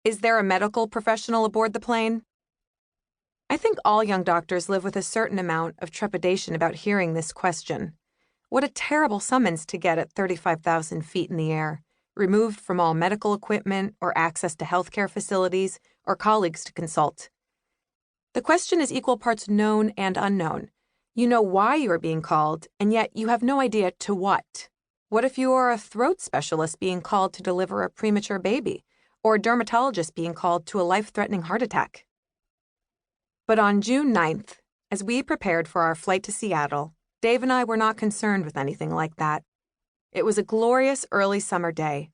Is there a medical professional aboard the plane? I think all young doctors live with a certain amount of trepidation about hearing this question. What a terrible summons to get at 35,000 feet in the air, removed from all medical equipment or access to healthcare facilities or colleagues to consult. The question is equal parts known and unknown. You know why you are being called, and yet you have no idea to what. What if you are a throat specialist being called to deliver a premature baby, or a dermatologist being called to a life-threatening heart attack? But on June 9th, as we prepared for our flight to Seattle, Dave and I were not concerned with anything like that. It was a glorious early summer day.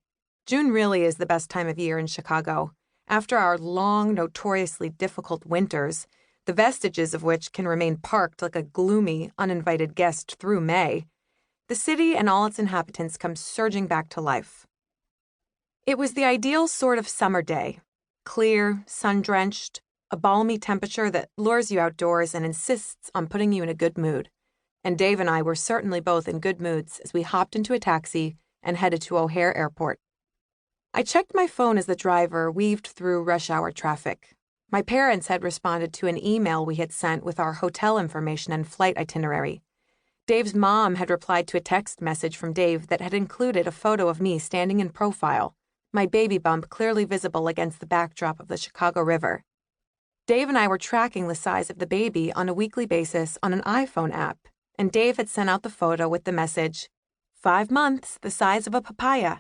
June really is the best time of year in Chicago. After our long, notoriously difficult winters, the vestiges of which can remain parked like a gloomy, uninvited guest through May, the city and all its inhabitants come surging back to life. It was the ideal sort of summer day, clear, sun-drenched, a balmy temperature that lures you outdoors and insists on putting you in a good mood. And Dave and I were certainly both in good moods as we hopped into a taxi and headed to O'Hare Airport. I checked my phone as the driver weaved through rush hour traffic. My parents had responded to an email we had sent with our hotel information and flight itinerary. Dave's mom had replied to a text message from Dave that had included a photo of me standing in profile, my baby bump clearly visible against the backdrop of the Chicago River. Dave and I were tracking the size of the baby on a weekly basis on an iPhone app, and Dave had sent out the photo with the message, 5 months, the size of a papaya.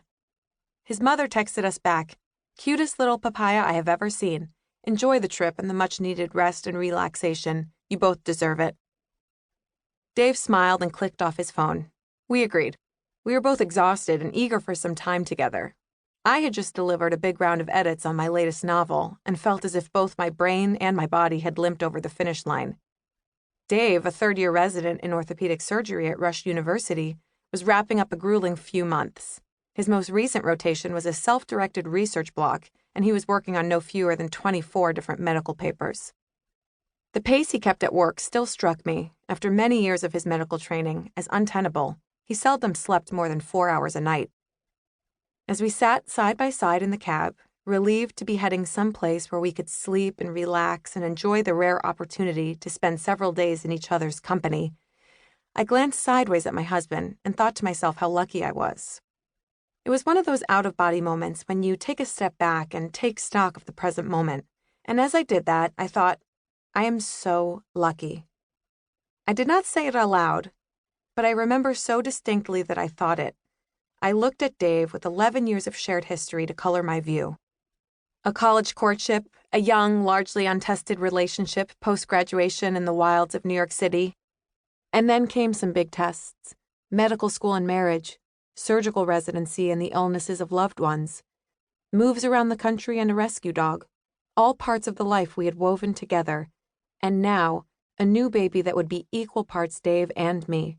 His mother texted us back, cutest little papaya I have ever seen. Enjoy the trip and the much-needed rest and relaxation. You both deserve it. Dave smiled and clicked off his phone. We agreed. We were both exhausted and eager for some time together. I had just delivered a big round of edits on my latest novel and felt as if both my brain and my body had limped over the finish line. Dave, a third-year resident in orthopedic surgery at Rush University, was wrapping up a grueling few months. His most recent rotation was a self-directed research block, and he was working on no fewer than 24 different medical papers. The pace he kept at work still struck me, after many years of his medical training, as untenable. He seldom slept more than 4 hours a night. As we sat side by side in the cab, relieved to be heading someplace where we could sleep and relax and enjoy the rare opportunity to spend several days in each other's company, I glanced sideways at my husband and thought to myself how lucky I was. It was one of those out-of-body moments when you take a step back and take stock of the present moment, and as I did that, I thought, I am so lucky. I did not say it aloud, but I remember so distinctly that I thought it. I looked at Dave with 11 years of shared history to color my view. A college courtship, a young, largely untested relationship post-graduation in the wilds of New York City. And then came some big tests, medical school and marriage, surgical residency and the illnesses of loved ones, moves around the country and a rescue dog, all parts of the life we had woven together, and now a new baby that would be equal parts Dave and me.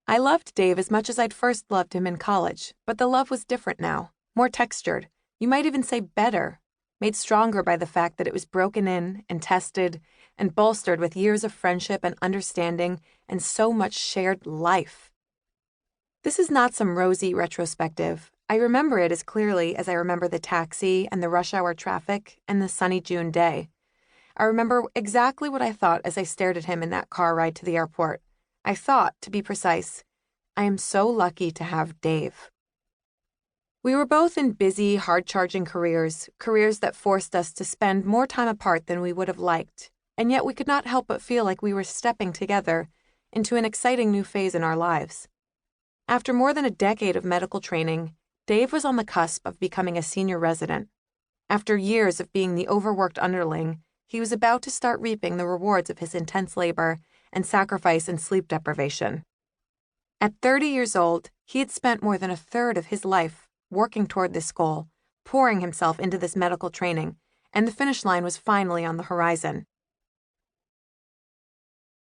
I loved Dave as much as I'd first loved him in college, but the love was different now, more textured, you might even say better, made stronger by the fact that it was broken in and tested and bolstered with years of friendship and understanding and so much shared life. This is not some rosy retrospective. I remember it as clearly as I remember the taxi and the rush hour traffic and the sunny June day. I remember exactly what I thought as I stared at him in that car ride to the airport. I thought, to be precise, I am so lucky to have Dave. We were both in busy, hard-charging careers that forced us to spend more time apart than we would have liked, and yet we could not help but feel like we were stepping together into an exciting new phase in our lives. After more than a decade of medical training, Dave was on the cusp of becoming a senior resident. After years of being the overworked underling, he was about to start reaping the rewards of his intense labor and sacrifice and sleep deprivation. At 30 years old, he had spent more than a third of his life working toward this goal, pouring himself into this medical training, and the finish line was finally on the horizon.